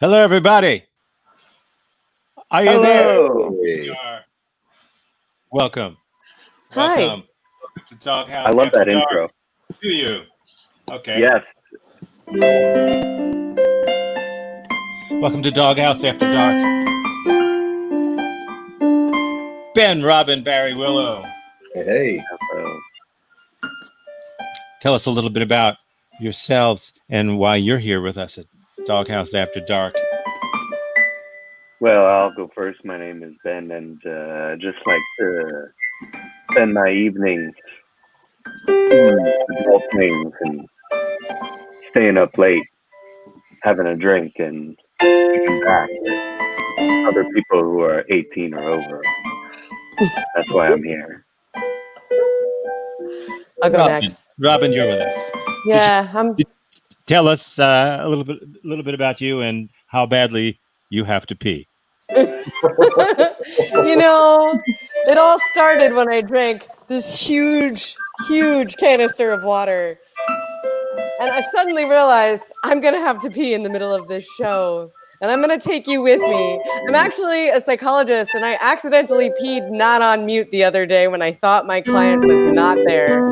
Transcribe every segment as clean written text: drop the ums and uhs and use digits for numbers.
Hello, everybody. Are you there? Hello. You are. Welcome. Hi. Welcome to I Doghouse love After that Dark. intro. Do you? Okay. Yes. Welcome to Doghouse After Dark. Ben, Robin, Barry, Willow. Hey. Hello. Tell us a little bit about yourselves and why you're here with us at Doghouse After Dark. Well, I'll go first. My name is Ben, and just like to spend my evenings doing adult things and staying up late, having a drink, and kicking back with other people who are 18 or over. That's why I'm here. I'll go Robin, next. Robin, you're with us. Yeah, Tell us a little bit about you and how badly you have to pee. you know, it all started when I drank this huge canister of water. And I suddenly realized I'm going to have to pee in the middle of this show. And I'm going to take you with me. I'm actually a psychologist, and I accidentally peed not on mute the other day when I thought my client was not there.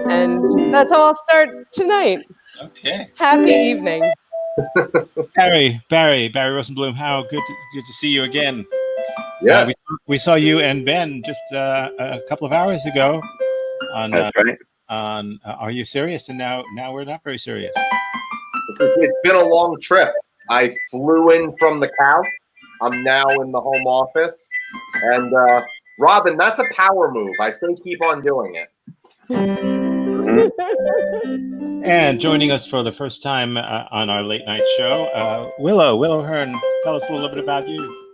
And that's how I'll start tonight. Okay. Happy evening. Barry Rosenblum, how good to see you again. Yeah. We saw you and Ben just a couple of hours ago on That's right. Are You Serious? And now we're not very serious. It's been a long trip. I flew in from the couch. I'm now in the home office. And Robin, that's a power move. I say keep on doing it. And joining us for the first time on our late night show, Willow Hearn. Tell us a little bit about you.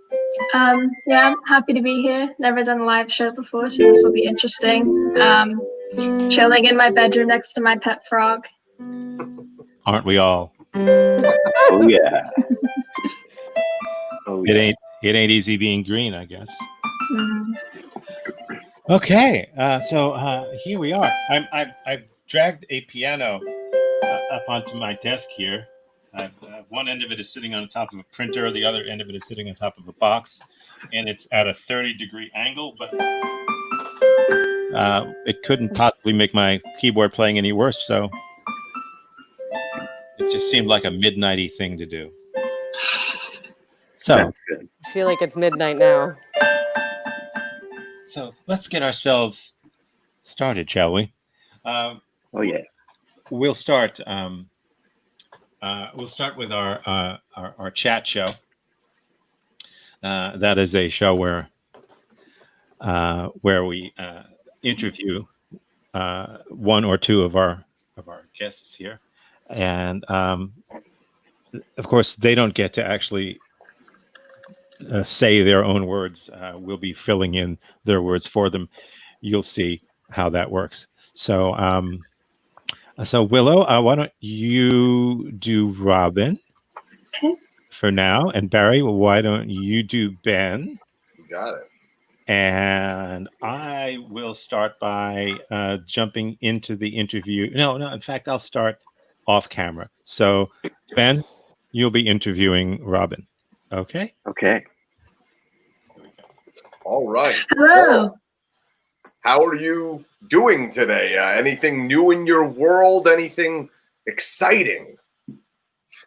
Yeah, I'm happy to be here. Never done a live show before, so this will be interesting. Chilling in my bedroom next to my pet frog. Aren't we all? Oh yeah. Oh yeah. It ain't easy being green, I guess. Mm. Okay, so here we are. I've dragged a piano up onto my desk here. One end of it is sitting on top of a printer. The other end of it is sitting on top of a box, and it's at a 30-degree angle. But it couldn't possibly make my keyboard playing any worse. So it just seemed like a midnighty thing to do. So That's good. I feel like it's midnight now. So let's get ourselves started, shall we? Oh yeah. We'll start. We'll start with our chat show. That is a show where we interview one or two of our guests here, and of course they don't get to actually say their own words. We'll be filling in their words for them. You'll see how that works. So, so Willow, why don't you do Robin Okay. for now, and Barry, why don't you do Ben? You got it. And I will start by jumping into the interview. No. In fact, I'll start off camera. So, Ben, you'll be interviewing Robin. Okay. Okay. All right. Hello. So, how are you doing today? Anything new in your world? Anything exciting?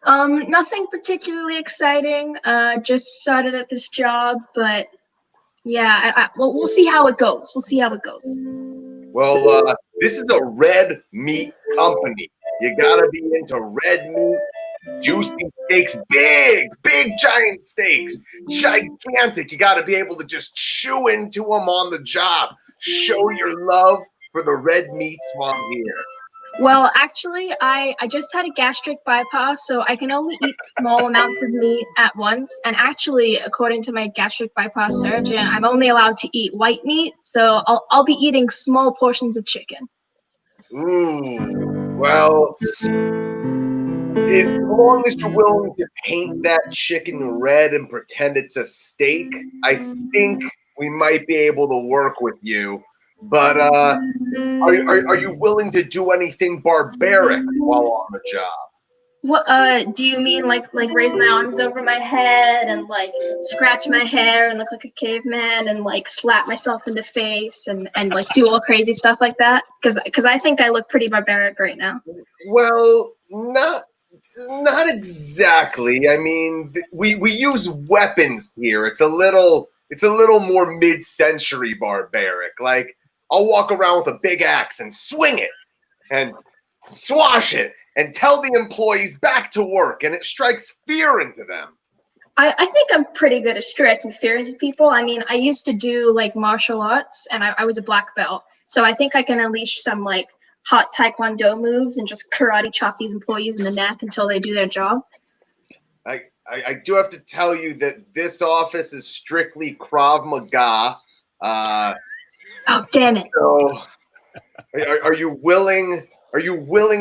Nothing particularly exciting. Just started at this job, but yeah, well, we'll see how it goes. We'll see how it goes. Well, this is a red meat company. You gotta be into red meat, juicy steaks, big, giant steaks, gigantic. You gotta be able to just chew into them on the job. Show your love for the red meats while here. Well, actually, I just had a gastric bypass, so I can only eat small amounts of meat at once. And actually, according to my gastric bypass surgeon, I'm only allowed to eat white meat, so I'll be eating small portions of chicken. Ooh, well, as long as you're willing to paint that chicken red and pretend it's a steak, I think we might be able to work with you. But are you willing to do anything barbaric while on the job? What do you mean like raise my arms over my head and like scratch my hair and look like a caveman and like slap myself in the face and like do all crazy stuff like that? Because I think I look pretty barbaric right now. Well, not exactly. I mean, we use weapons here. It's a little more mid-century barbaric. Like I'll walk around with a big axe and swing it and swash it and tell the employees back to work, and it strikes fear into them. I think I'm pretty good at striking fear into people. I mean, I used to do like martial arts and I was a black belt. So I think I can unleash some like hot taekwondo moves and just karate chop these employees in the neck until they do their job. I do have to tell you that this office is strictly Krav Maga. Oh, damn it. So are you willing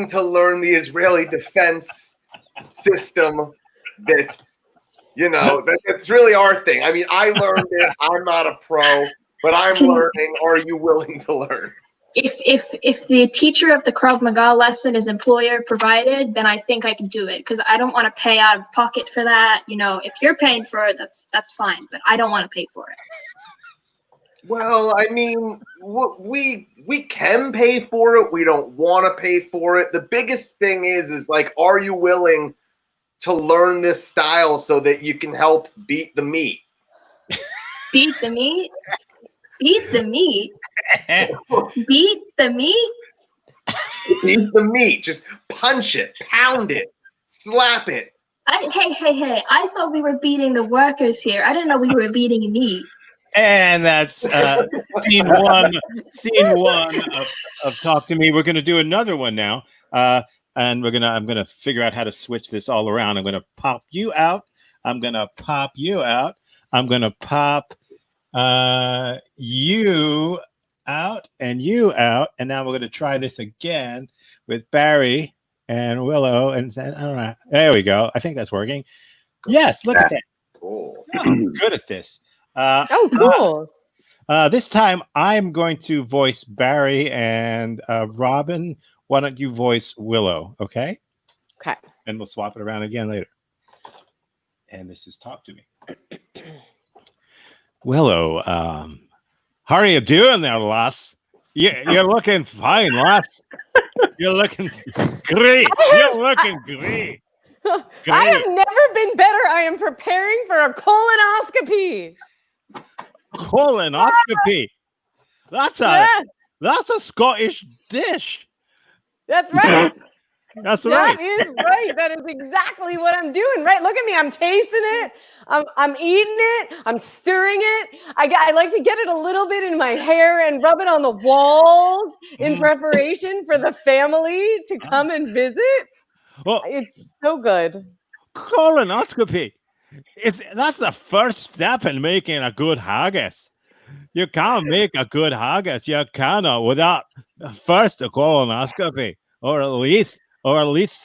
to learn the Israeli defense system? That's that's really our thing. I mean, I learned it. I'm not a pro, but I'm learning. Are you willing to learn? If the teacher of the Krav Maga lesson is employer provided, then I think I can do it because I don't want to pay out of pocket for that. You know, if you're paying for it, that's fine, but I don't want to pay for it. Well, I mean, we can pay for it. We don't want to pay for it. The biggest thing is like, are you willing to learn this style so that you can help beat the meat? Beat the meat? Beat the meat? Beat the meat? Beat the meat. Just punch it, pound it, slap it. Hey! I thought we were beating the workers here. I didn't know we were beating meat. And that's scene one. Scene one of Talk to Me. We're going to do another one now, and I'm gonna figure out how to switch this all around. I'm gonna pop you out. I'm gonna pop you out. I'm gonna pop you out and you out, and now we're gonna try this again with Barry and Willow. And I don't know. There we go. I think that's working. Yes, look at that. Cool. I'm good at this. Cool. This time I'm going to voice Barry, and Robin, why don't you voice Willow? Okay. Okay. And we'll swap it around again later. And this is Talk to Me. Willow, how are you doing there, lass? You're looking fine, lass. You're looking great. You're looking great. I have never been better. I am preparing for a colonoscopy. Colonoscopy. That's a Scottish dish. That's right. That's right. That is right. That is exactly what I'm doing. Right. Look at me. I'm tasting it. I'm eating it. I'm stirring it. I like to get it a little bit in my hair and rub it on the walls in preparation for the family to come and visit. Well, it's so good. Colonoscopy. That's the first step in making a good haggis. You can't make a good haggis. You cannot without first a colonoscopy, or at least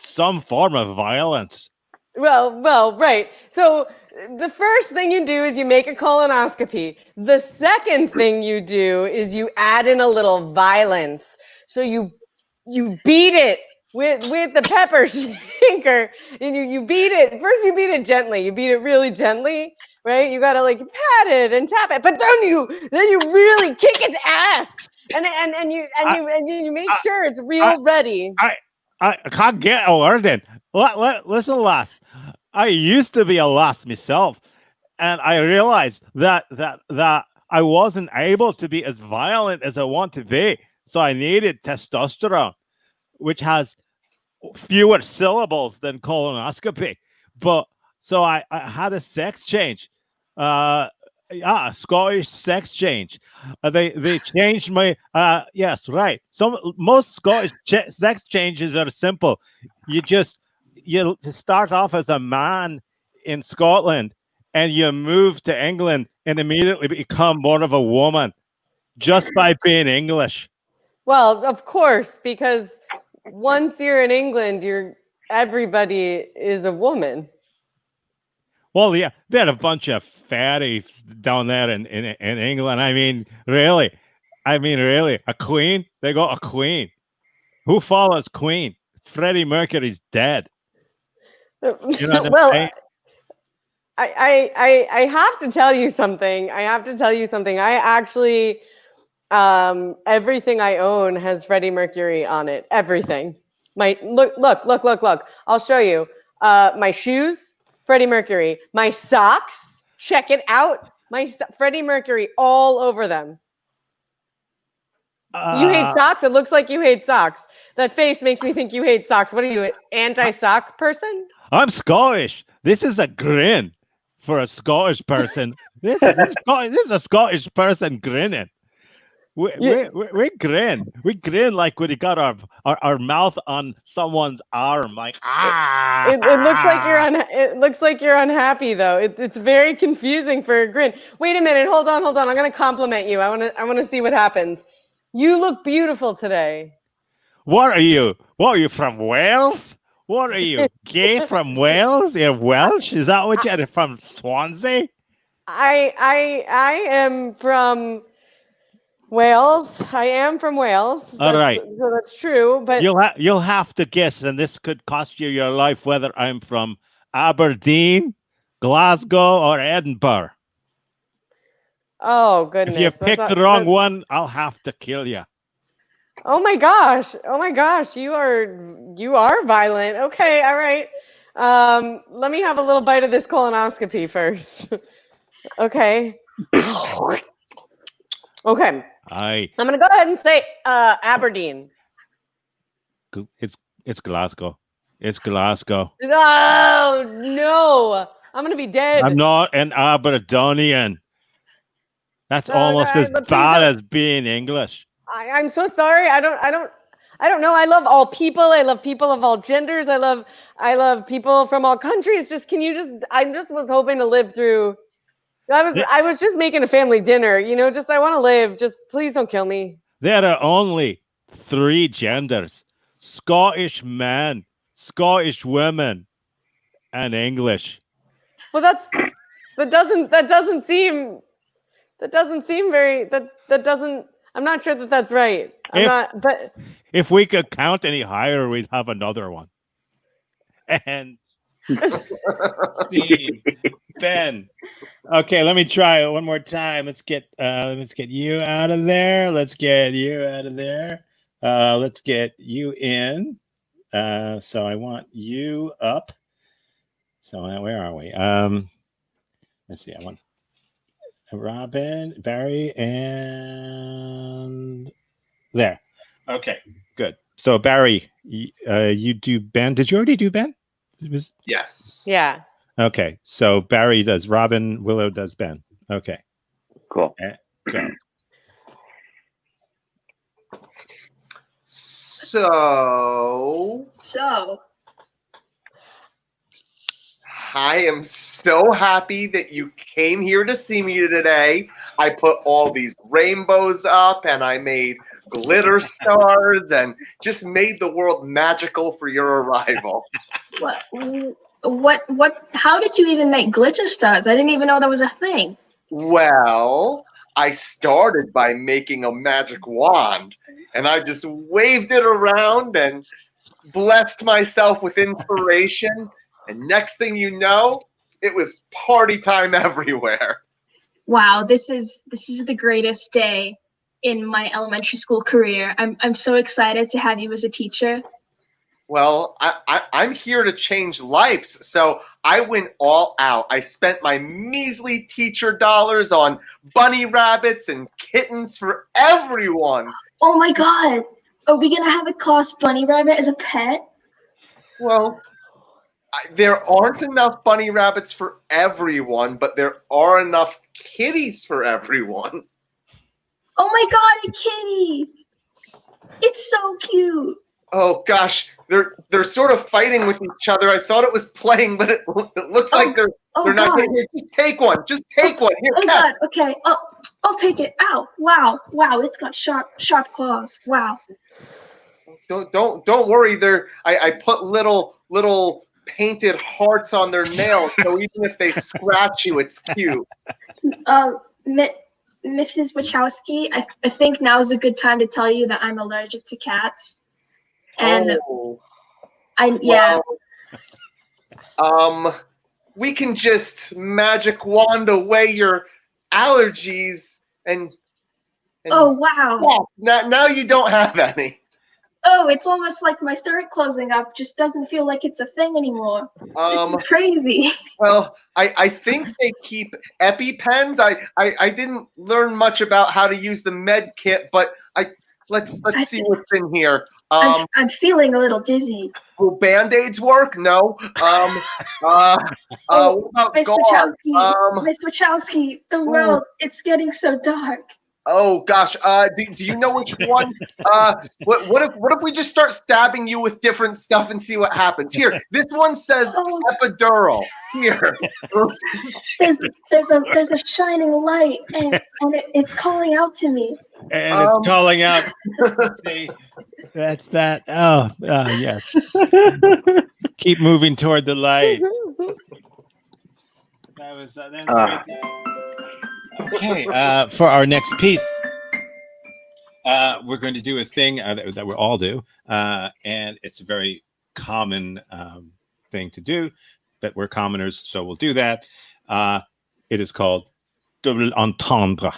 some form of violence. Well, right. So the first thing you do is you make a colonoscopy. The second thing you do is you add in a little violence. So you beat it with the pepper shaker, and you beat it. First you beat it gently. You beat it really gently, right? You gotta like pat it and tap it, but then you really kick its ass, and you make sure it's real ready. I can't get a word in. Listen, lass. I used to be a lass myself, and I realized that I wasn't able to be as violent as I want to be. So I needed testosterone, which has fewer syllables than colonoscopy. But so I had a sex change. A Scottish sex change. They changed my yes, right. Most Scottish sex changes are simple. You start off as a man in Scotland, and you move to England and immediately become more of a woman just by being English. Well, of course, because once you're in England, everybody is a woman. Well, yeah, they had a bunch of fatties down there in England. I mean, really, a queen. They got a queen. Who follows Queen? Freddie Mercury's dead. You know what I'm Well, saying? I have to tell you something. I have to tell you something. I actually, everything I own has Freddie Mercury on it. Everything. My look. I'll show you. My shoes, Freddie Mercury. My socks, check it out. Freddie Mercury all over them. You hate Uh, socks? It looks like you hate socks. That face makes me think you hate socks. What are you, an anti-sock person? I'm Scottish. This is a grin for a Scottish person. This is a Scottish person grinning. You, We grin. We grin like we got our mouth on someone's arm, like it looks like you're ah. it looks like you're unhappy though. It's very confusing for a grin. Wait a minute. Hold on. I'm gonna compliment you. I wanna see what happens. You look beautiful today. What are you? What are you from Wales? What are you? Gay from Wales? You're Welsh? Is that what you're from Swansea? I am from Wales. I am from Wales. All right. That's true. But You'll have to guess, and this could cost you your life, whether I'm from Aberdeen, Glasgow, or Edinburgh. oh If you goodness, pick the wrong one, I'll have to kill you. oh my gosh. Oh my gosh. You are violent. Okay. All right. Let me have a little bite of this colonoscopy first. Okay. Okay. Aye, I'm gonna go ahead and say Aberdeen. it's Glasgow. It's Glasgow. Oh no. I'm gonna be I'm dead. not an Aberdonian. That's No, almost as please bad don't. as being English. I'm so sorry. I don't know. I love all people. I love people of all genders. I love people from all countries. Just can you just I just was hoping to live through Th- I was just making a family dinner, just I want to live. Just please don't kill me. There are only three genders: Scottish men, Scottish women, and English. Well, that doesn't seem very that doesn't I'm not sure that that's right. I'm If not but if we could count any higher, we'd have another one. And Steve, Ben. Okay, let me try it one more time. Let's get you out of there. Let's get you out of there. Let's get you in. So I want you up. So where are we? Let's see. I want Robin, Barry, and there. Okay, good. So Barry, you do Ben. Did you already do Ben? Yes. yeah. Okay. So Barry does Robin, Willow does Ben. Okay. Cool. Go. So, I am so happy that you came here to see me today. I put all these rainbows up and I made glitter stars and just made the world magical for your arrival. how did you even make glitter stars? I didn't even know that was a thing. Well, I started by making a magic wand and I just waved it around and blessed myself with inspiration. And next thing you know, it was party time everywhere. Wow, this is the greatest day in my elementary school career. I'm so excited to have you as a teacher. Well, I'm here to change lives, so I went all out. I spent my measly teacher dollars on bunny rabbits and kittens for everyone. Oh my god. Are we gonna have a class bunny rabbit as a pet? Well, there aren't enough bunny rabbits for everyone, but there are enough kitties for everyone. Oh my god, a kitty! It's so cute. Oh gosh, they're sort of fighting with each other. I thought it was playing, but it looks like they're not god. getting it. Just take one. Just take one. Here, Oh Cat. god, okay. I'll take it. Ow. Wow, it's got sharp claws. Wow. Don't worry. I put little painted hearts on their nails, so even if they scratch you, it's cute. Mrs. Wachowski, I think now is a good time to tell you that I'm allergic to cats. And Oh, yeah. well, we can just magic wand away your allergies and Oh, wow. now you don't have any. Oh, it's almost like my throat closing up just doesn't feel like it's a thing anymore. This is crazy. Well, I think they keep EpiPens. I didn't learn much about how to use the med kit, but let's see what's in here. I'm feeling a little dizzy. Will Band-Aids work? No. What about Miss gauze? Wachowski, Miss Wachowski, the world, it's getting so dark. Oh gosh, do you know which one? What if we just start stabbing you with different stuff and see what happens? Here, this one says epidural. Here, there's a shining light, and it's calling out to me. And it's calling out. Let's see, that's that. Oh, yes. Keep moving toward the light. That's great. Okay, for our next piece, we're going to do a thing that we all do, and it's a very common thing to do, but we're commoners, so we'll do that. It is called double entendre.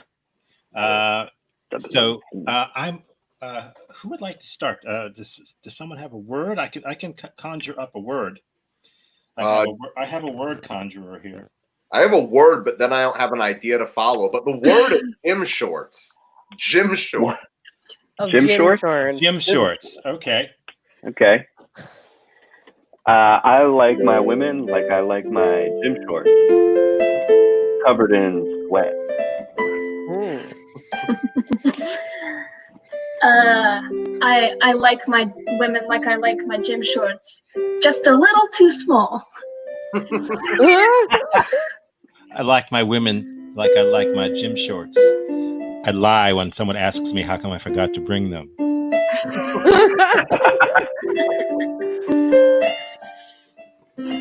So I'm. Who would like to start? Does someone have a word? I can conjure up a word. I have a word conjurer here. I have a word, but then I don't have an idea to follow. But the word is gym shorts. Gym shorts. Oh, Gym shorts? Gym shorts. Okay. Okay. I like my women like I like my gym shorts. Covered in sweat. I like my women like I like my gym shorts. Just a little too small. I like my women like I like my gym shorts. I lie when someone asks me how come I forgot to bring them.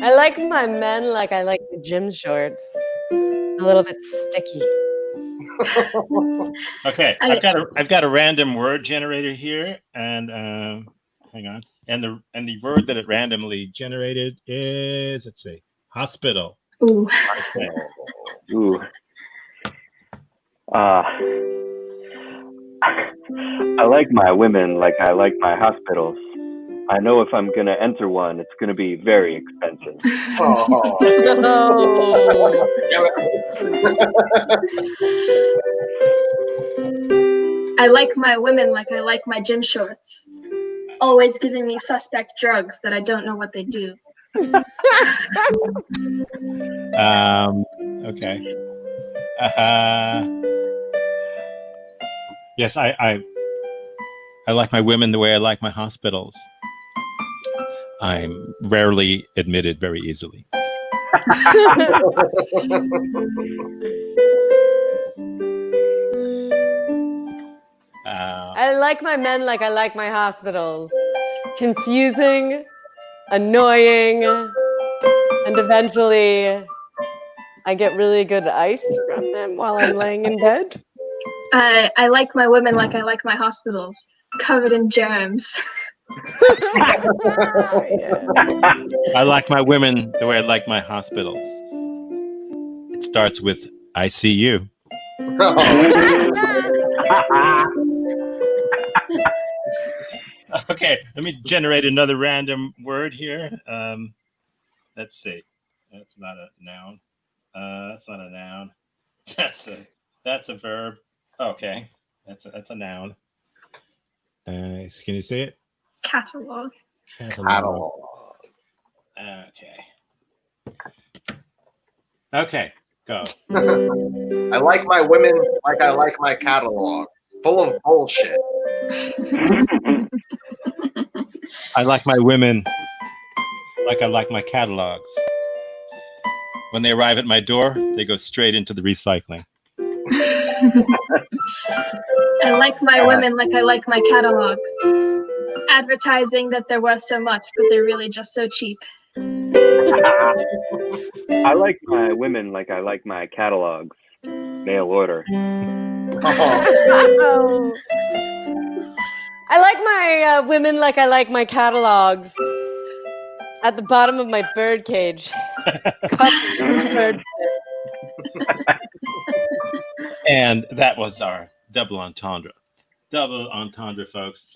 I like my men like I like the gym shorts. A little bit sticky. Okay, I've got a random word generator here, and hang on. And the word that it randomly generated is, let's see, hospital. Ooh. Okay. Ooh. I like my women like I like my hospitals. I know if I'm gonna enter one, it's gonna be very expensive. I like my women like I like my gym shorts. Always giving me suspect drugs that I don't know what they do. Okay. Yes, I like my women the way I like my hospitals. I'm rarely admitted very easily. I like my men like I like my hospitals. Confusing, annoying, and eventually I get really good ice from them while I'm laying in bed. I like my women like I like my hospitals. Covered in germs. I like my women the way I like my hospitals. It starts with I see you. Okay, let me generate another random word here. Let's see. That's not a noun. That's not a noun. That's a verb. Okay, that's a noun. Can you see it? Catalog. Catalog. Okay, go. I like my women like I like my catalog. Full of bullshit. I like my women like I like my catalogs. When they arrive at my door, they go straight into the recycling. I like my women like I like my catalogs. Advertising that they're worth so much, but they're really just so cheap. I like my women like I like my catalogs. Mail order. I like my women like I like my catalogs. at the bottom of my bird cage. Covered in bird And that was our double entendre. Double entendre, folks.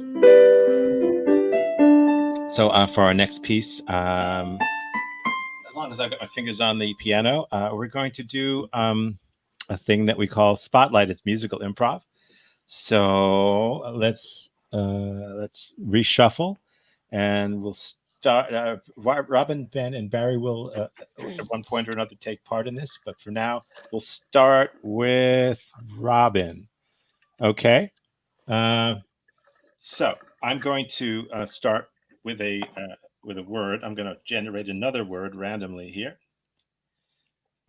So for our next piece, as long as I've got my fingers on the piano, we're going to do a thing that we call Spotlight. It's musical improv. So let's reshuffle, and we'll start. Robin, Ben, and Barry will at one point or another take part in this, but for now, we'll start with Robin. Okay. So I'm going to start with a word. I'm going to generate another word randomly here.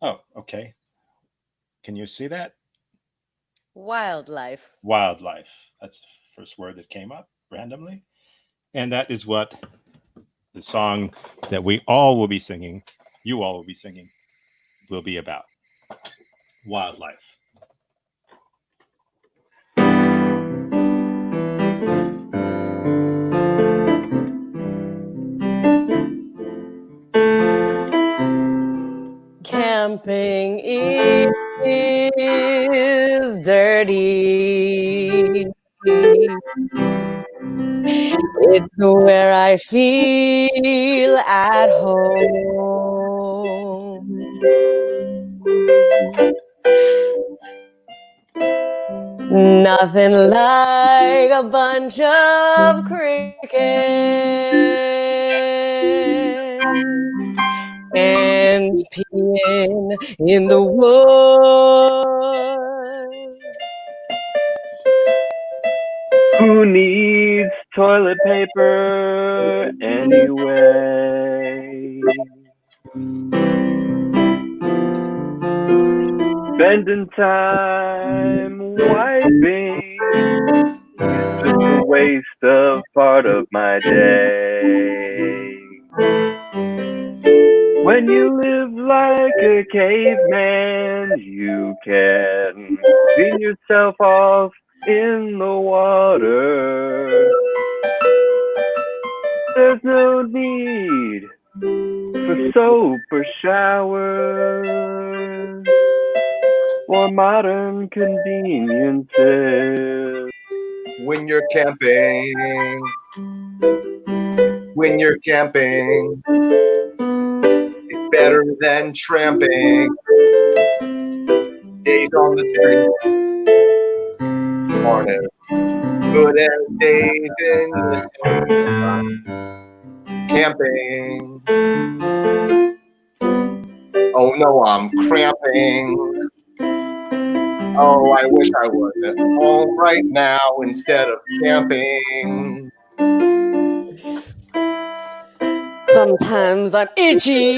Oh, okay. Can you see that? Wildlife. Wildlife. That's the first word that came up randomly. And that is what the song that we all will be singing, you all will be singing, will be about. Wildlife. Camping is dirty. It's where I feel at home. Nothing like a bunch of crickets and peeing in the woods. Who needs toilet paper anyway? Spending time wiping is just a waste of part of my day. When you live like a caveman, you can clean yourself off in the water. There's no need for soap or showers or modern conveniences. When you're camping, it's better than tramping. Days on the street aren't as good as days in the tent. Camping. Oh no, I'm cramping. Oh, I wish I was at home right now instead of camping. Sometimes I'm itchy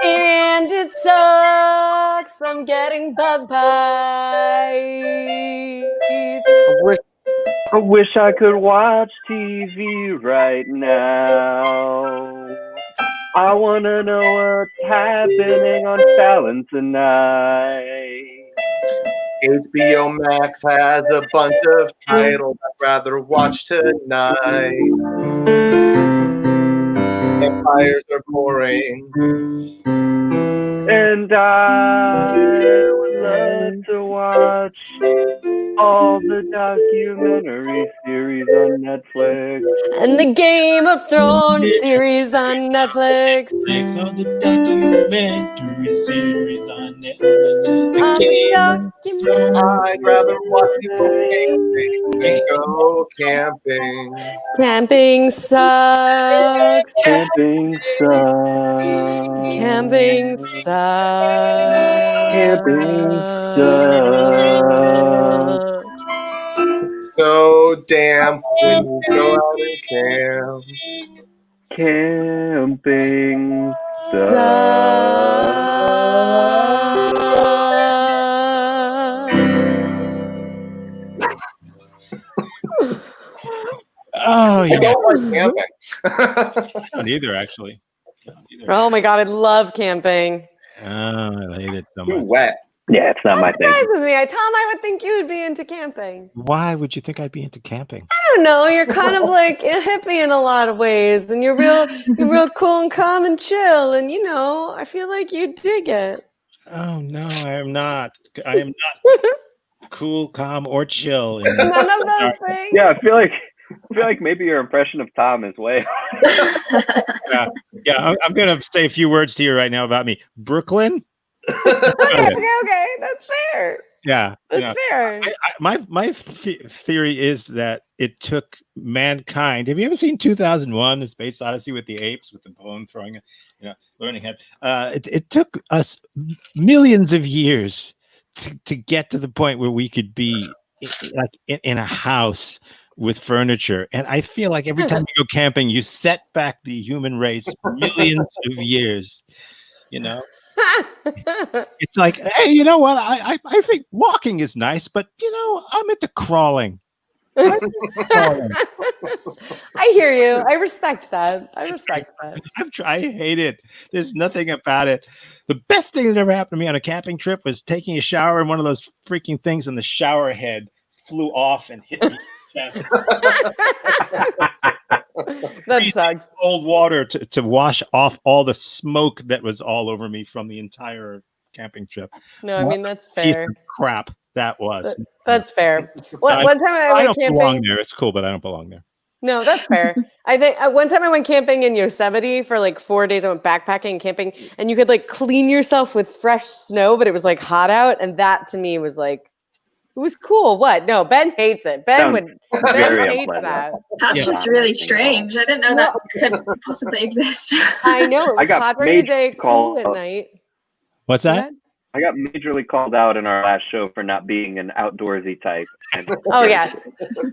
and it sucks. I'm getting bug bites. I wish I could watch TV right now. I wanna know what's happening on Fallon tonight. HBO Max has a bunch of titles I'd rather watch tonight. Vampires are boring. And I would love to watch all the documentary series on Netflix. And the Game of Thrones series on Netflix. All the documentary series on Netflix. I'd rather watch people camping. Go camping. Camping sucks. Camping sucks. Camping sucks. Camping sucks. So damp when you go out and camp. Camping Oh, I yeah. don't like camping. I don't either, actually. Oh my god, I love camping. Oh, I hate it so Too much. wet. Yeah, it's not my That thing. surprises me. Tom, I would think you would be into camping. Why would you think I'd be into camping? I don't know. You're kind of like a hippie in a lot of ways, and you're real cool and calm and chill. And I feel like you dig it. Oh no, I am not. I am not cool, calm, or chill. None of those things. Yeah, I feel like maybe your impression of Tom is way. Yeah. I'm gonna say a few words to you right now about me. Brooklyn. Okay. That's fair. Yeah, That's fair. my theory is that it took mankind. Have you ever seen 2001: A Space Odyssey with the apes with the bone throwing, learning how? It took us millions of years to get to the point where we could be like in a house with furniture. And I feel like every time you go camping, you set back the human race millions of years. It's like, hey, you know what? I think walking is nice, but I'm into crawling. I hear you. I respect that. I hate it. There's nothing about it. The best thing that ever happened to me on a camping trip was taking a shower, and one of those freaking things in the shower head flew off and hit me in the chest. That sucks. Cold water to wash off all the smoke that was all over me from the entire camping trip. No, I mean that's fair. Piece of crap that was. That's fair. One time I I went don't camping. belong there. It's cool, but I don't belong there. No, that's fair. I think one time I went camping in Yosemite for like 4 days. I went backpacking and camping, and you could like clean yourself with fresh snow, but it was like hot out, and that to me was like, it was cool. What? No, Ben hates it. Ben hates unpleasant. that. That's just really strange. I didn't know that could possibly exist. I know it was hot during the day, cool at called- night. What's that? I got majorly called out in our last show for not being an outdoorsy type. Oh yeah,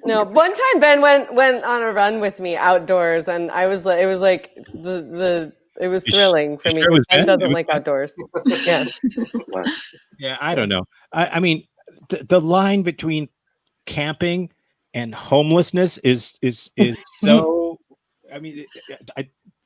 no. One time Ben went on a run with me outdoors, and I was like, it was like it was thrilling for me. Sure it was Ben Ben? doesn't like outdoors. Yeah. Yeah, I don't know. I mean, the line between camping and homelessness is so. I mean,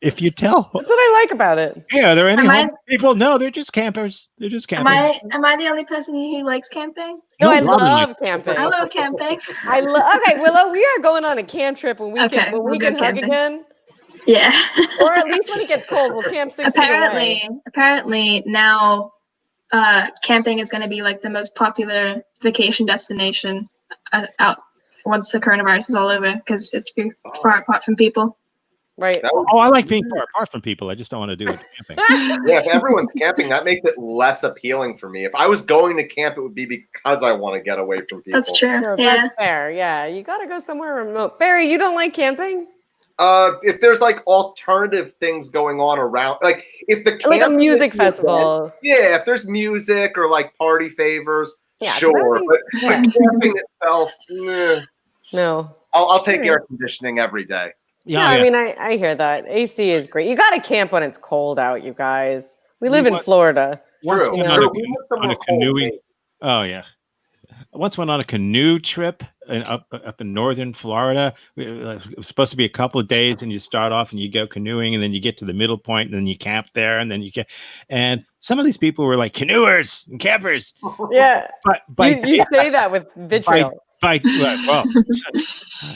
if you tell, That's what I like about it. yeah, are there any Am I- homeless people? No, they're just campers. They're just camping. Am I the only person who likes camping? No, I No, Robin love likes camping. I love camping. Okay, Willow, we are going on a camp trip when we Okay, can we'll go hug camping. again, Yeah. or at least when it gets cold, we'll camp 6 feet away. Apparently now, camping is going to be like the most popular vacation destination out once the coronavirus is all over because it's far apart from people. Right. Oh, I like being far apart from people. I just don't want to do it camping. Yeah, if everyone's camping, that makes it less appealing for me. If I was going to camp, it would be because I want to get away from people. That's true. No, Yeah. that's fair. Yeah, you got to go somewhere remote. Barry, you don't like camping? If there's like alternative things going on around, like if the Like a camping music is the event, festival. yeah, if there's music or like party favors, Yeah, sure. camping- But camping itself, No. I'll take air conditioning every day. Yeah, No, yeah. I mean, I hear that. AC is great. You got to camp when it's cold out, you guys. We live in went- Florida. Once True. went You on know. a- We went on somewhere a cold, canoeing. maybe. Oh yeah. Once went on a canoe trip up in northern Florida. It was supposed to be a couple of days, and you start off and you go canoeing, and then you get to the middle point, and then you camp there, and then you get. And some of these people were like canoers and campers, Yeah. but You say that with vitriol. well,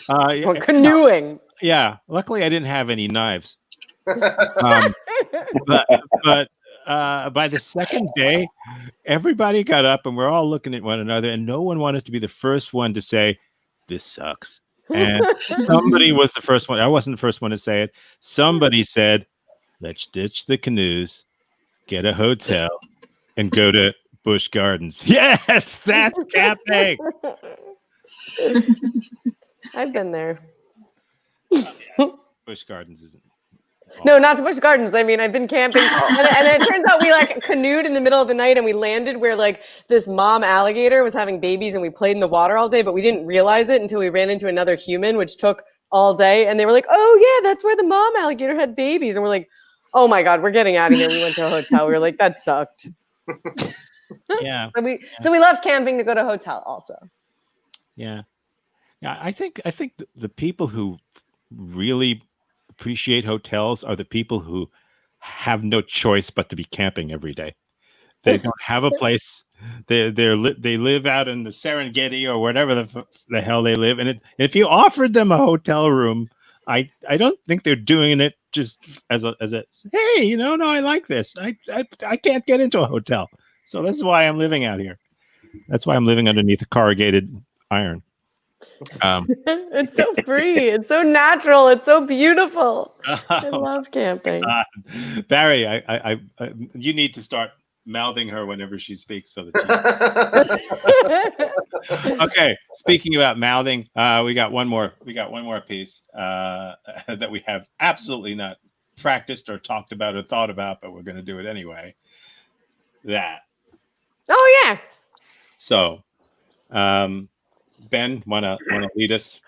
Well, canoeing. yeah. Luckily, I didn't have any knives. But by the second day, everybody got up and we're all looking at one another, and no one wanted to be the first one to say, "This sucks." And somebody was the first one. I wasn't the first one to say it. Somebody said, "Let's ditch the canoes, get a hotel, and go to Busch Gardens." Yes, that's camping. I've been there. Busch Gardens isn't. No, not to Busch Gardens. I mean, I've been camping, and it turns out we like canoed in the middle of the night, and we landed where like this mom alligator was having babies, and we played in the water all day, but we didn't realize it until we ran into another human, which took all day. And they were like, "Oh yeah, that's where the mom alligator had babies," and we're like, "Oh my god, we're getting out of here." We went to a hotel. We were like, "That sucked." Yeah. So we love camping to go to a hotel also. Yeah. Yeah, I think the people who really appreciate hotels are the people who have no choice but to be camping every day. They don't have a place They live out in the Serengeti or whatever the hell they live. And if you offered them a hotel room, I don't think they're doing it just as a hey, no, I like this. I can't get into a hotel, so that's why I'm living out here. That's why I'm living underneath a corrugated iron. It's so free. It's so natural. It's so beautiful. I love camping. Barry, I you need to start mouthing her whenever she speaks, so that okay. Speaking about mouthing, we got one more piece that we have absolutely not practiced or talked about or thought about, but we're going to do it anyway. That. Oh yeah. So, Ben, wanna lead us?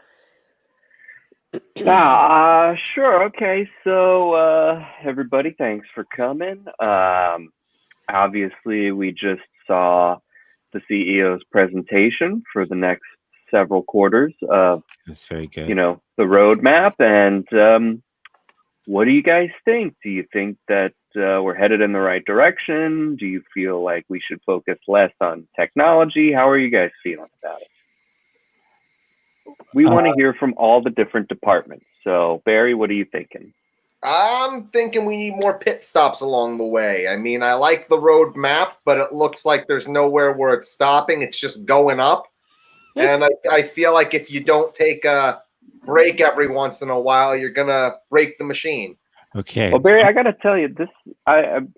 Sure. Okay. So, everybody, thanks for coming. Obviously, we just saw the CEO's presentation for the next several quarters of, That's very good. the roadmap. And what do you guys think? Do you think that we're headed in the right direction? Do you feel like we should focus less on technology? How are you guys feeling about it? We want to hear from all the different departments. So, Barry, what are you thinking? I'm thinking we need more pit stops along the way. I mean, I like the road map, but it looks like there's nowhere where it's stopping. It's just going up. And I feel like if you don't take a break every once in a while, you're going to break the machine. Okay. Well, Barry, I got to tell you, this. I'm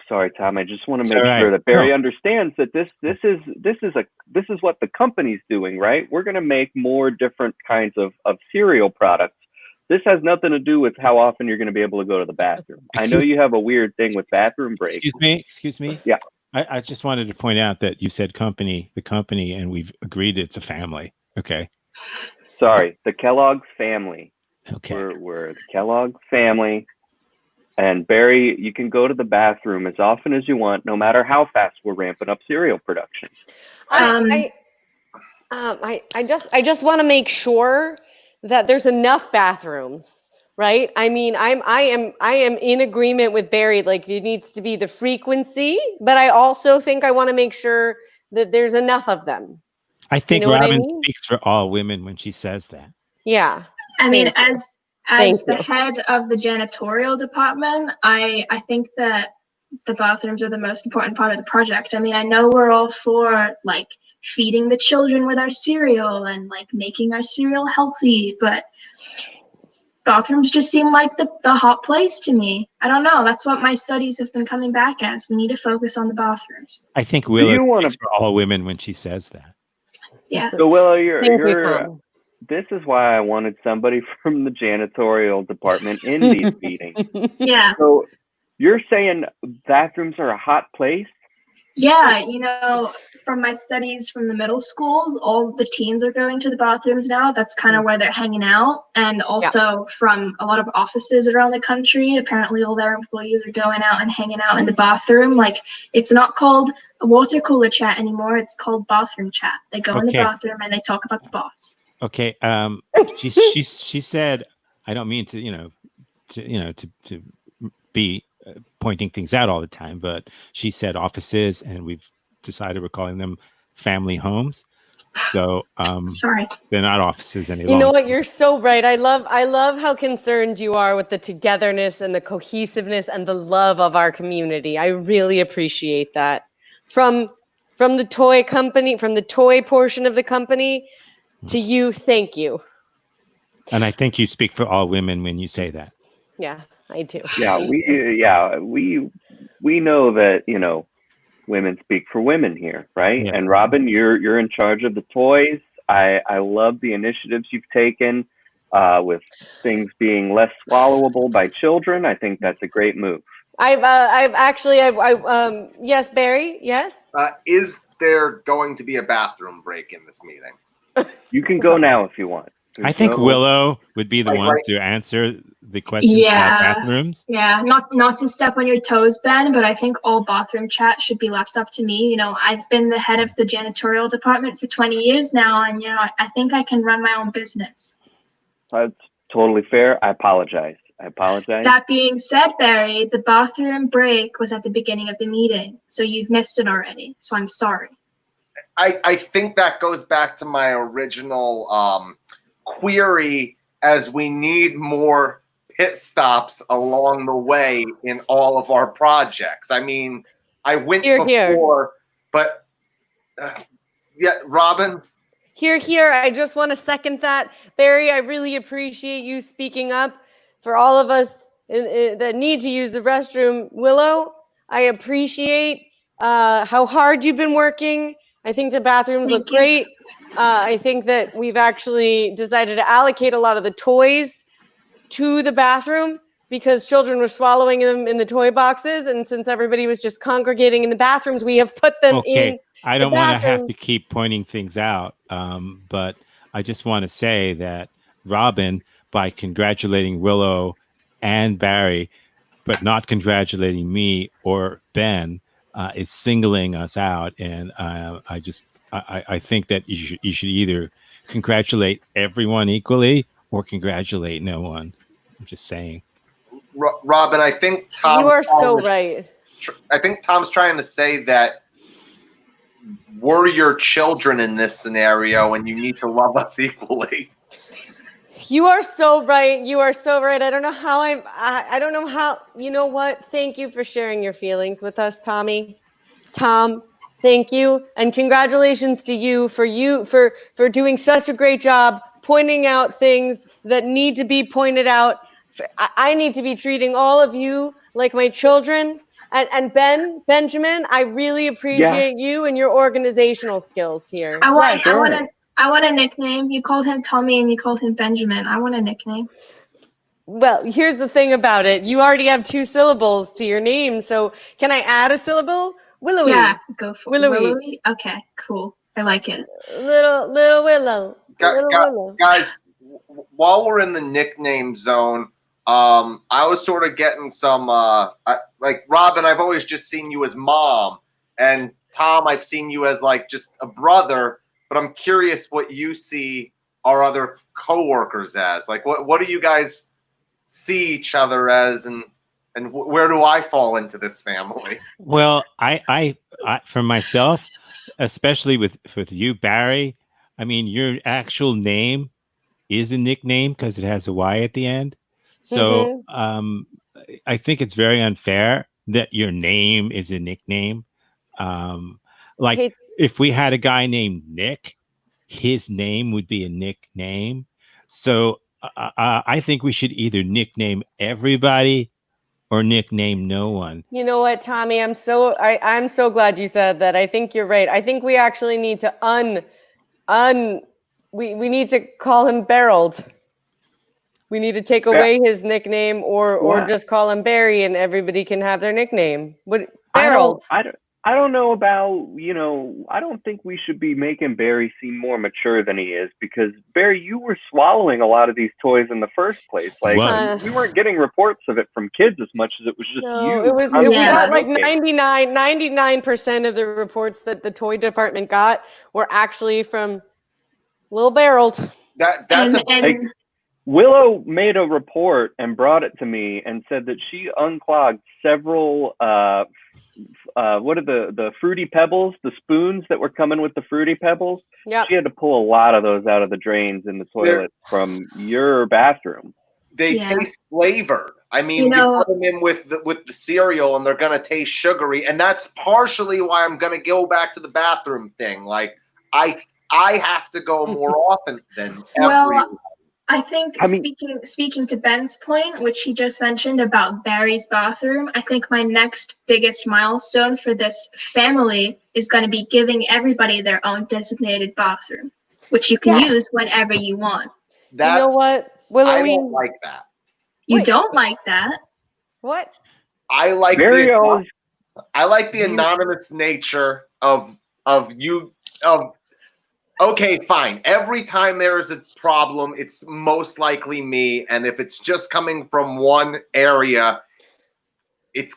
sorry, Tom. I just want to make sure that Barry understands that this is what the company's doing, right? We're going to make more different kinds of cereal products. This has nothing to do with how often you're going to be able to go to the bathroom. I know you have a weird thing with bathroom breaks. Excuse me. Yeah. I just wanted to point out that you said the company, and we've agreed it's a family. Okay. Sorry, the Kellogg family. Okay. We're the Kellogg family. And Barry, you can go to the bathroom as often as you want, no matter how fast we're ramping up cereal production. I just want to make sure that there's enough bathrooms, right? I mean, I am in agreement with Barry. Like, it needs to be the frequency, but I also think I want to make sure that there's enough of them. I think Robin speaks for all women when she says that. Yeah. I mean, as the head of the janitorial department, I think that the bathrooms are the most important part of the project. I mean, I know we're all for like feeding the children with our cereal and like making our cereal healthy, but bathrooms just seem like the hot place to me. I don't know. That's what my studies have been coming back as. We need to focus on the bathrooms. I think Willow speaks for all women when she says that. Yeah. So Willow, you're this is why I wanted somebody from the janitorial department in these meetings. Yeah. So you're saying bathrooms are a hot place? Yeah, from my studies from the middle schools, all the teens are going to the bathrooms now. That's kind of where they're hanging out. And also from a lot of offices around the country, apparently all their employees are going out and hanging out in the bathroom. Like, it's not called a water cooler chat anymore. It's called bathroom chat. They go in the bathroom and they talk about the boss. Okay. She said, I don't mean to be pointing things out all the time, but she said offices, and we've decided we're calling them family homes. So sorry, they're not offices any longer. You know what? You're so right. I love how concerned you are with the togetherness and the cohesiveness and the love of our community. I really appreciate that. From the toy company, from the toy portion of the company to you, thank you. And I think you speak for all women when you say that. Yeah, I do. Yeah, we know that, women speak for women here, right? Yes. And Robin, you're in charge of the toys. I love the initiatives you've taken with things being less swallowable by children. I think that's a great move. Yes, Barry, yes? Is there going to be a bathroom break in this meeting? You can go now if you want. I think Willow would be the one to answer the questions about bathrooms. Yeah, not to step on your toes, Ben, but I think all bathroom chat should be left up to me. I've been the head of the janitorial department for 20 years now, and I think I can run my own business. That's totally fair. I apologize. I apologize. That being said, Barry, the bathroom break was at the beginning of the meeting, so you've missed it already. So I'm sorry. I think that goes back to my original query, as we need more pit stops along the way in all of our projects. I mean, I went Here, before, here. but yeah, Robin. Here. I just want to second that. Barry, I really appreciate you speaking up for all of us that need to use the restroom. Willow, I appreciate how hard you've been working. I think the bathrooms look Thank you. great. I think that we've actually decided to allocate a lot of the toys to the bathroom because children were swallowing them in the toy boxes. And since everybody was just congregating in the bathrooms, we have put them in I the don't want to have bathroom. to keep pointing things out, but I just want to say that Robin, by congratulating Willow and Barry, but not congratulating me or Ben, is singling us out. And I think that you should either congratulate everyone equally or congratulate no one. I'm just saying. Robin, I think Tom. You are so right. I think Tom's trying to say that we're your children in this scenario, and you need to love us equally. You are so right. You are so right. I don't know how I don't know how. You know what? Thank you for sharing your feelings with us, Tommy. Tom, thank you, and congratulations to you for doing such a great job pointing out things that need to be pointed out. I need to be treating all of you like my children. And Benjamin, I really appreciate you and your organizational skills here. I want, Yes. I want to. I want a nickname. You called him Tommy and you called him Benjamin. I want a nickname. Well, here's the thing about it. You already have 2 syllables to your name, so can I add a syllable? Willowy. Yeah, go for it. Willowy. Willowy? Okay, cool. I like it. Little Willow. Little Willow. Guys, while we're in the nickname zone, I was sort of getting some like Robin, I've always just seen you as mom, and Tom, I've seen you as like just a brother, but I'm curious what you see our other coworkers as. Like what do you guys see each other as, and where do I fall into this family? Well, I for myself, especially with you, Barry, I mean, your actual name is a nickname because it has a Y at the end. So I think it's very unfair that your name is a nickname. Like if we had a guy named Nick, his name would be a nickname. So I think we should either nickname everybody or nickname no one. You know what, Tommy? I'm so glad you said that. I think you're right. I think we actually need to we need to call him Barreled. We need to take away his nickname or just call him Barry and everybody can have their nickname. What Barreled? I don't know about, I don't think we should be making Barry seem more mature than he is, because Barry, you were swallowing a lot of these toys in the first place. Like we weren't getting reports of it from kids as much as it was just you. We got like 99% of the reports that the toy department got were actually from Lil Barreled. Willow made a report and brought it to me and said that she unclogged several what are the Fruity Pebbles, the spoons that were coming with the Fruity Pebbles? Yeah. She had to pull a lot of those out of the drains in the toilet from your bathroom. They taste flavored. I mean, you put them in with the cereal and they're going to taste sugary. And that's partially why I'm going to go back to the bathroom thing. Like, I have to go more often than every. I think speaking to Ben's point, which he just mentioned about Barry's bathroom, I think my next biggest milestone for this family is going to be giving everybody their own designated bathroom, which you can use whenever you want. You know what, Willow? I don't like that. You don't like that? What? I like the anonymous nature of you. Okay, fine. Every time there is a problem, it's most likely me. And if it's just coming from one area, it's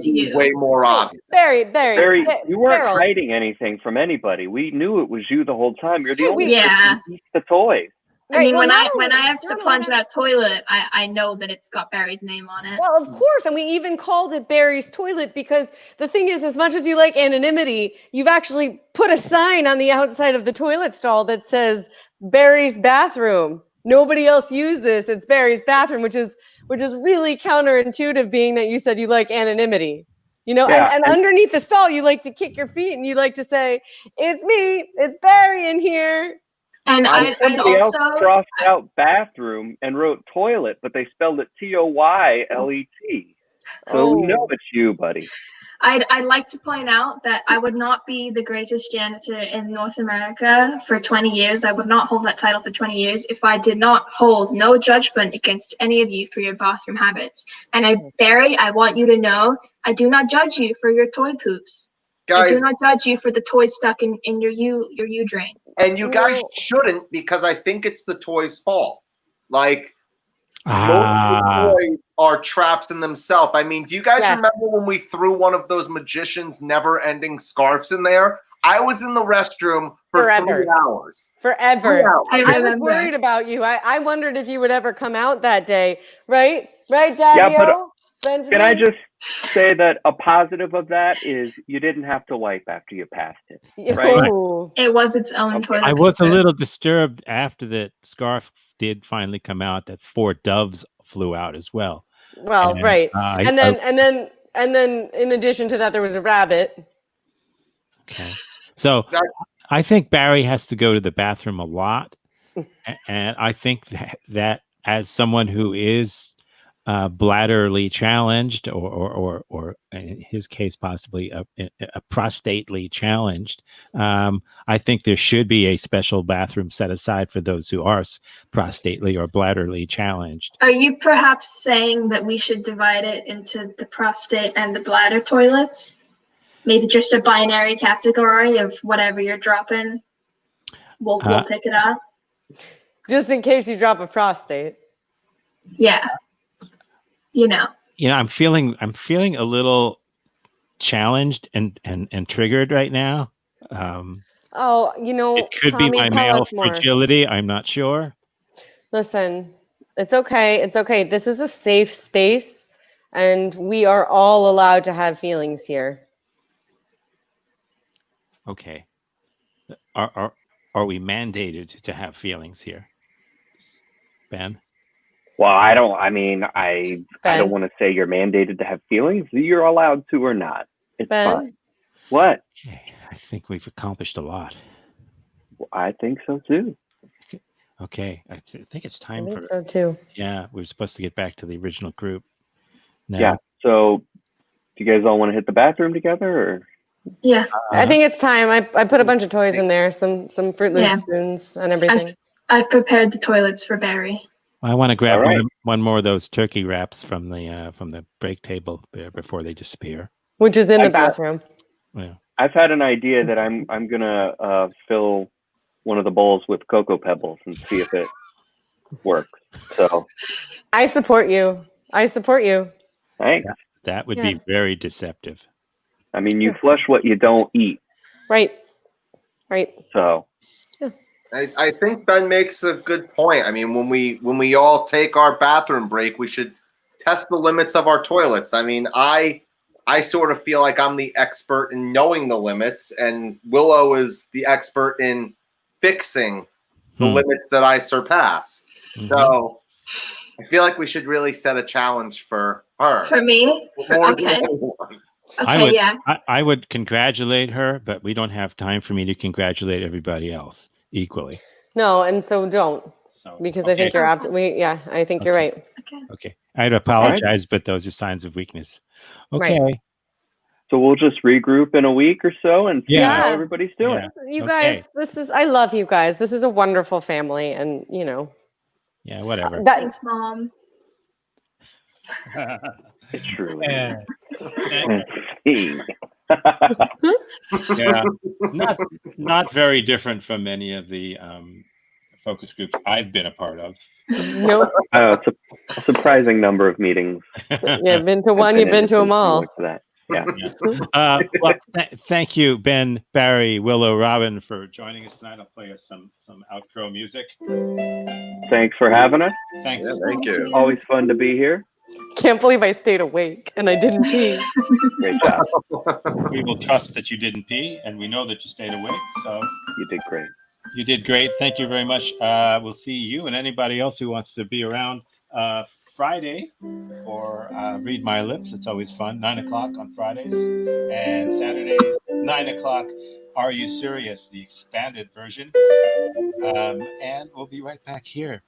you. Way more obvious. Barry, you weren't hiding anything from anybody. We knew it was you the whole time. You're the only person who eats the toys. I mean, well, when I have to not plunge only that toilet, I know that it's got Barry's name on it. Well, of course, and we even called it Barry's toilet because the thing is, as much as you like anonymity, you've actually put a sign on the outside of the toilet stall that says Barry's bathroom. Nobody else used this. It's Barry's bathroom, which is really counterintuitive, being that you said you like anonymity. You know, Yeah, and underneath the stall, you like to kick your feet and you like to say, "It's me, it's Barry in here." And I'd somebody else also crossed out bathroom and wrote toilet, but they spelled it Toylet. So we know Oh, it's you, buddy. I'd like to point out that I would not be the greatest janitor in North America for 20 years. I would not hold that title for 20 years if I did not hold no judgment against any of you for your bathroom habits. And Barry, I want you to know, I do not judge you for your toy poops. I do Guys, not judge you for the toys stuck in your U drain. and you guys No. shouldn't, because I think it's the toy's fault. Like, most of Ah, the toys are traps in themselves. I mean, do you guys Yes. remember when we threw one of those magician's never-ending scarves in there? I was in the restroom for Forever. 3 hours. 3 forever. hours. I I was remember. worried about you. I wondered if you would ever come out that day, right? Right, Yeah, Daddy-O? but Benjamin? Can I just say that a positive of that is you didn't have to wipe after you passed it. right? Oh. It was its own Okay. toilet I was a paper. little disturbed after the scarf did finally come out that 4 doves flew out as well. Well, And, right. I- And then in addition to that, there was a rabbit. Okay. So That's- I think Barry has to go to the bathroom a lot. And I think that as someone who is bladderly challenged, or in his case, possibly a prostately challenged, I think there should be a special bathroom set aside for those who are prostately or bladderly challenged. Are you perhaps saying that we should divide it into the prostate and the bladder toilets? Maybe just a binary category of whatever you're dropping. We'll pick it up. Just in case you drop a prostate. Yeah. You know. I'm feeling a little challenged and triggered right now. Oh, It could be Tommy, my tell male us more. fragility. I'm not sure. Listen, it's okay. It's okay. This is a safe space, and we are all allowed to have feelings here. Okay. Are we mandated to have feelings here, Ben? Well, I don't Ben? want to say you're mandated to have feelings. You're allowed to or not. It's Ben? fine. What? Okay. I think we've accomplished a lot. Well, I think so too. Okay. I think it's I time think for. so too. Yeah, we're supposed to get back to the original group. Now, Yeah. So, do you guys all want to hit the bathroom together, or? Yeah. I think it's time. I put a bunch of toys in there, some Fruit Loop Yeah. spoons and everything. I've prepared the toilets for Barry. I want to grab All right. one more of those turkey wraps from the break table before they disappear. Which is in the I've got- bathroom. Yeah. I've had an idea that I'm gonna fill one of the bowls with Cocoa Pebbles and see if it works. So, I support you. thanks. That would Yeah. be very deceptive. I mean, you flush what you don't eat. Right. So, I think Ben makes a good point. I mean, when we all take our bathroom break, we should test the limits of our toilets. I mean, I sort of feel like I'm the expert in knowing the limits, and Willow is the expert in fixing the limits that I surpass. Mhm. So I feel like we should really set a challenge for her. For me? More than Okay. anyone. Okay, yeah. I would congratulate her, but we don't have time for me to congratulate everybody else equally. No, and so don't, So, because I think okay. I think you're right. Okay. I'd apologize, but those are signs of weakness. Okay. Right. so we'll just regroup in a week or so and see Yeah. how everybody's doing. Yeah. You Okay. guys, I love you guys. This is a wonderful family, and Yeah, whatever. that Thanks, Mom. It's true. Yeah. Hey. Yeah. Not very different from many of the focus groups I've been a part of. nope. It's a surprising number of meetings. You've been to one, you've been to them all. For that. Yeah. Well, thank you, Ben, Barry, Willow, Robin, for joining us tonight. I'll play us some outro music. Thanks for having us. Thanks. Yeah, thank you. Always fun to be here. Can't believe I stayed awake and I didn't pee. Great job. We will trust that you didn't pee, and we know that you stayed awake. So You did great. you did great. Thank you very much. We'll see you and anybody else who wants to be around Friday for Read My Lips. It's always fun. 9 o'clock on Fridays, and Saturdays 9 o'clock. Are You Serious? The expanded version. And we'll be right back here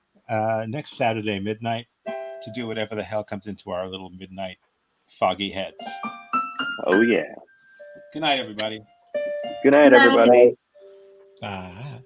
next Saturday midnight to do whatever the hell comes into our little midnight foggy heads. Oh, yeah. Good night, everybody. Good night, Good night. everybody. Bye.